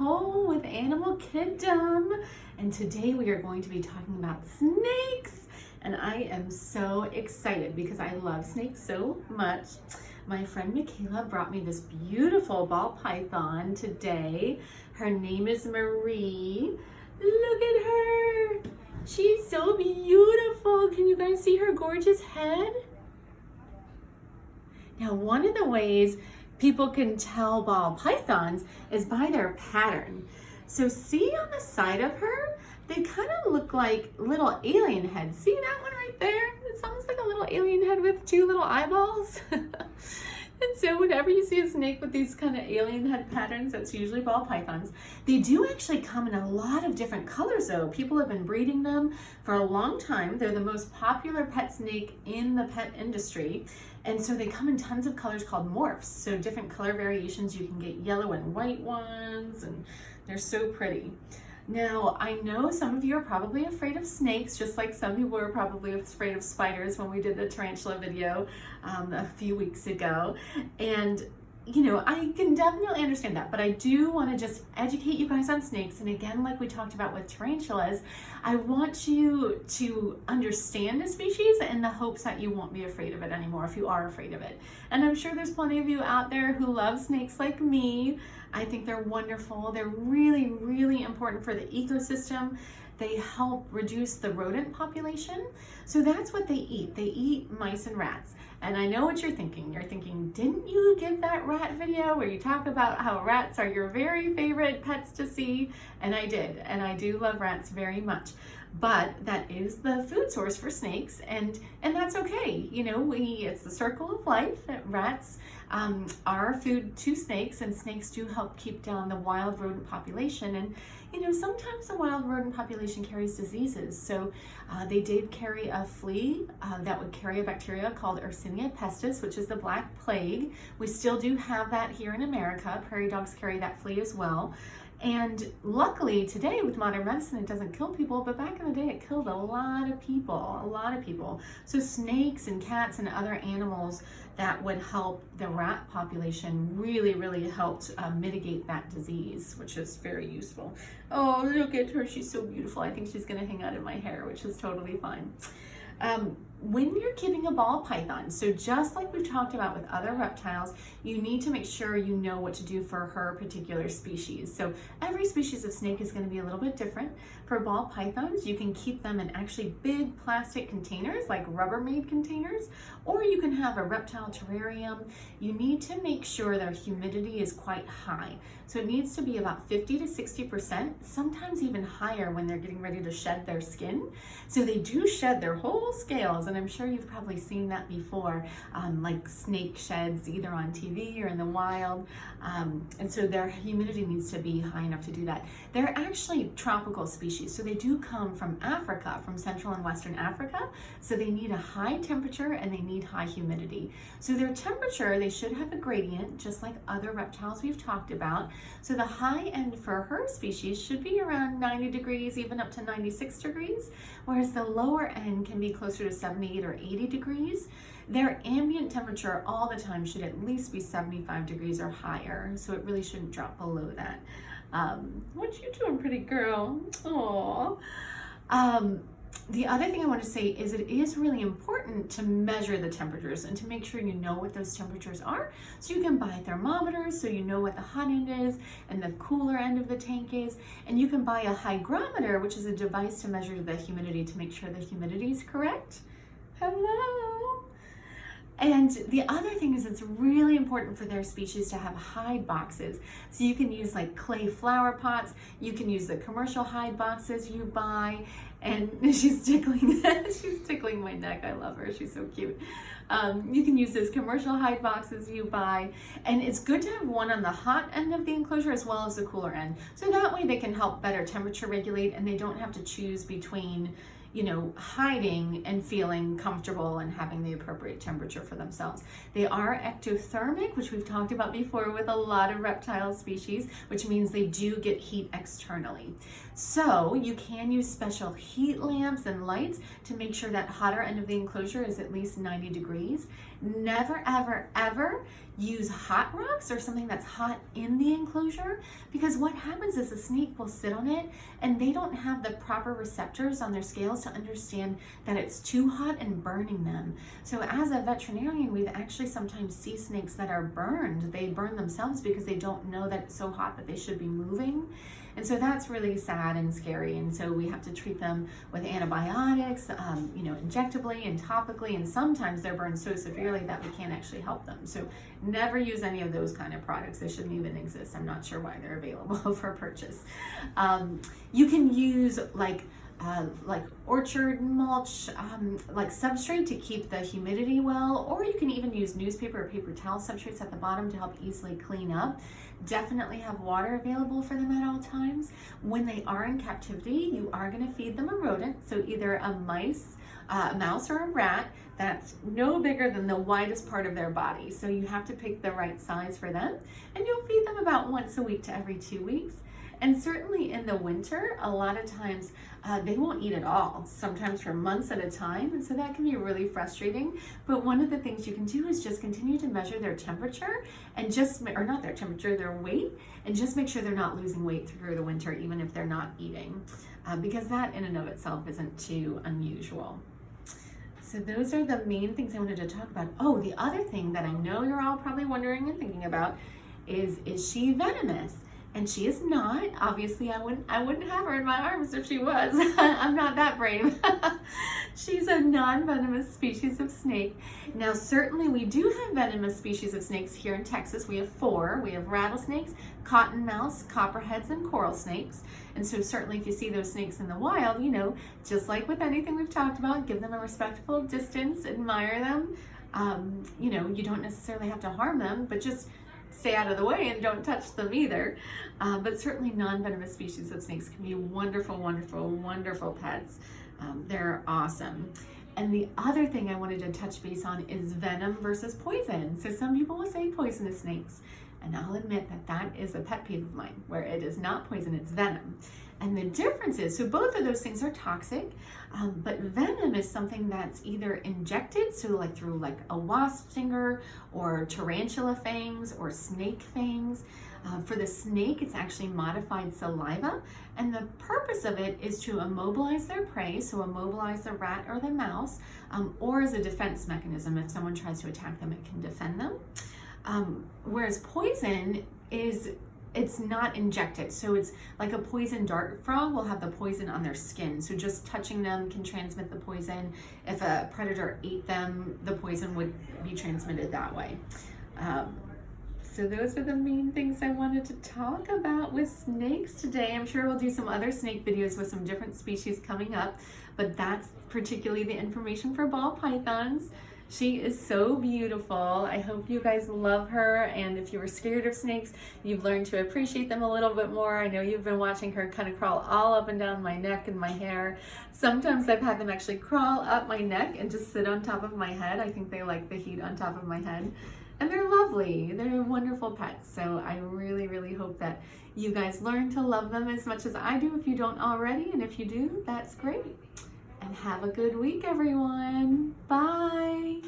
Nicole with Animal Kiddom, and today we are going to be talking about snakes, and I am so excited because I love snakes so much. My friend Michaela brought me this beautiful ball python today. Her name is Marie. Look at her. She's so beautiful. Can you guys see her gorgeous head? Now, one of the ways people can tell ball pythons is by their pattern. So see on the side of her, they kind of look like little alien heads. See that one right there? It's almost like a little alien head with two little eyeballs. And so whenever you see a snake with these kind of alien head patterns, that's usually ball pythons. They do actually come in a lot of different colors though. People have been breeding them for a long time. They're the most popular pet snake in the pet industry. And so they come in tons of colors called morphs. So different color variations. You can get yellow and white ones, and they're so pretty. Now, I know some of you are probably afraid of snakes, just like some of you were probably afraid of spiders when we did the tarantula video a few weeks ago. And, you know, I can definitely understand that, but I do want to just educate you guys on snakes. And again, like we talked about with tarantulas, I want you to understand a species in the hopes that you won't be afraid of it anymore if you are afraid of it. And I'm sure there's plenty of you out there who love snakes like me. I think they're wonderful. They're really, really important for the ecosystem. They help reduce the rodent population. So that's what they eat. They eat mice and rats. And I know what you're thinking. You're thinking, didn't you give that rat video where you talk about how rats are your very favorite pets to see? And I did. And I do love rats very much. But that is the food source for snakes, and that's okay. You know, it's the circle of life. Rats are food to snakes, and snakes do help keep down the wild rodent population. And you know, sometimes the wild rodent population carries diseases. So they did carry a flea that would carry a bacteria called Yersinia pestis, which is the Black Plague. We still do have that here in America. Prairie dogs carry that flea as well. And luckily today with modern medicine, it doesn't kill people, but back in the day it killed a lot of people. So snakes and cats and other animals that would help the rat population really, really helped mitigate that disease, which is very useful. Oh, look at her, she's so beautiful. I think she's gonna hang out in my hair, which is totally fine. When you're keeping a ball python, so just like we've talked about with other reptiles, you need to make sure you know what to do for her particular species. So every species of snake is going to be a little bit different. For ball pythons, you can keep them in actually big plastic containers, like Rubbermaid containers, or you can have a reptile terrarium. You need to make sure their humidity is quite high. So it needs to be about 50 to 60%, sometimes even higher when they're getting ready to shed their skin. So they do shed their whole scales, and I'm sure you've probably seen that before, like snake sheds either on TV or in the wild. And so their humidity needs to be high enough to do that. They're actually tropical species, so they do come from Africa, from Central and Western Africa. So they need a high temperature and they need high humidity. So their temperature, they should have a gradient, just like other reptiles we've talked about. So the high end for her species should be around 90 degrees, even up to 96 degrees, whereas the lower end can be closer to 78 or 80 degrees. Their ambient temperature all the time should at least be 75 degrees or higher, so it really shouldn't drop below that. What you doing, pretty girl? Aww. The other thing I want to say is it is really important to measure the temperatures and to make sure you know what those temperatures are. So you can buy thermometers so you know what the hot end is and the cooler end of the tank is. And you can buy a hygrometer, which is a device to measure the humidity to make sure the humidity is correct. Hello. And the other thing is it's really important for their species to have hide boxes. So you can use like clay flower pots, you can use the commercial hide boxes you buy, and she's tickling my neck. I love her, she's so cute. You can use those commercial hide boxes you buy, and it's good to have one on the hot end of the enclosure as well as the cooler end. So that way they can help better temperature regulate and they don't have to choose between, you know, hiding and feeling comfortable and having the appropriate temperature for themselves. They are ectothermic, which we've talked about before with a lot of reptile species, which means they do get heat externally. So you can use special heat lamps and lights to make sure that hotter end of the enclosure is at least 90 degrees. Never, ever, ever use hot rocks or something that's hot in the enclosure, because what happens is the snake will sit on it and they don't have the proper receptors on their scales to understand that it's too hot and burning them. So as a veterinarian, we've actually sometimes see snakes that are burned. They burn themselves because they don't know that it's so hot that they should be moving. And so that's really sad and scary. And so we have to treat them with antibiotics, injectably and topically. And sometimes they're burned so severely that we can't actually help them. So never use any of those kind of products. They shouldn't even exist. I'm not sure why they're available for purchase. You can use like orchard mulch, like substrate to keep the humidity well, or you can even use newspaper or paper towel substrates at the bottom to help easily clean up. Definitely have water available for them at all times. When they are in captivity, you are going to feed them a rodent, so either a mouse or a rat that's no bigger than the widest part of their body. So you have to pick the right size for them, and you'll feed them about once a week to every 2 weeks. And certainly in the winter, a lot of times they won't eat at all, sometimes for months at a time. And so that can be really frustrating. But one of the things you can do is just continue to measure their temperature and not their temperature, their weight, and just make sure they're not losing weight through the winter, even if they're not eating, because that in and of itself isn't too unusual. So those are the main things I wanted to talk about. Oh, the other thing that I know you're all probably wondering and thinking about is she venomous? And she is not. Obviously, I wouldn't have her in my arms if she was. I'm not that brave. She's a non-venomous species of snake. Now, certainly we do have venomous species of snakes here in Texas. We have 4. We have rattlesnakes, cottonmouths, copperheads, and coral snakes. And so certainly if you see those snakes in the wild, just like with anything we've talked about, give them a respectful distance, admire them. You don't necessarily have to harm them, but just stay out of the way and don't touch them either. But certainly non-venomous species of snakes can be wonderful, wonderful, wonderful pets. They're awesome. And the other thing I wanted to touch base on is venom versus poison. So some people will say poisonous snakes, and I'll admit that is a pet peeve of mine, where it is not poison, it's venom. And the difference is, so both of those things are toxic, but venom is something that's either injected, so like through like a wasp stinger or tarantula fangs or snake fangs. For the snake, it's actually modified saliva, and the purpose of it is to immobilize their prey, so immobilize the rat or the mouse, or as a defense mechanism. If someone tries to attack them, it can defend them. Whereas poison it's not injected. So it's like a poison dart frog will have the poison on their skin. So just touching them can transmit the poison. If a predator ate them, the poison would be transmitted that way. So those are the main things I wanted to talk about with snakes today. I'm sure we'll do some other snake videos with some different species coming up, but that's particularly the information for ball pythons. She is so beautiful. I hope you guys love her, and if you were scared of snakes, you've learned to appreciate them a little bit more. I know you've been watching her kind of crawl all up and down my neck and my hair. Sometimes I've had them actually crawl up my neck and just sit on top of my head. I think they like the heat on top of my head. And they're lovely. They're wonderful pets. So I really, really hope that you guys learn to love them as much as I do if you don't already. And if you do, that's great. And have a good week, everyone. Bye.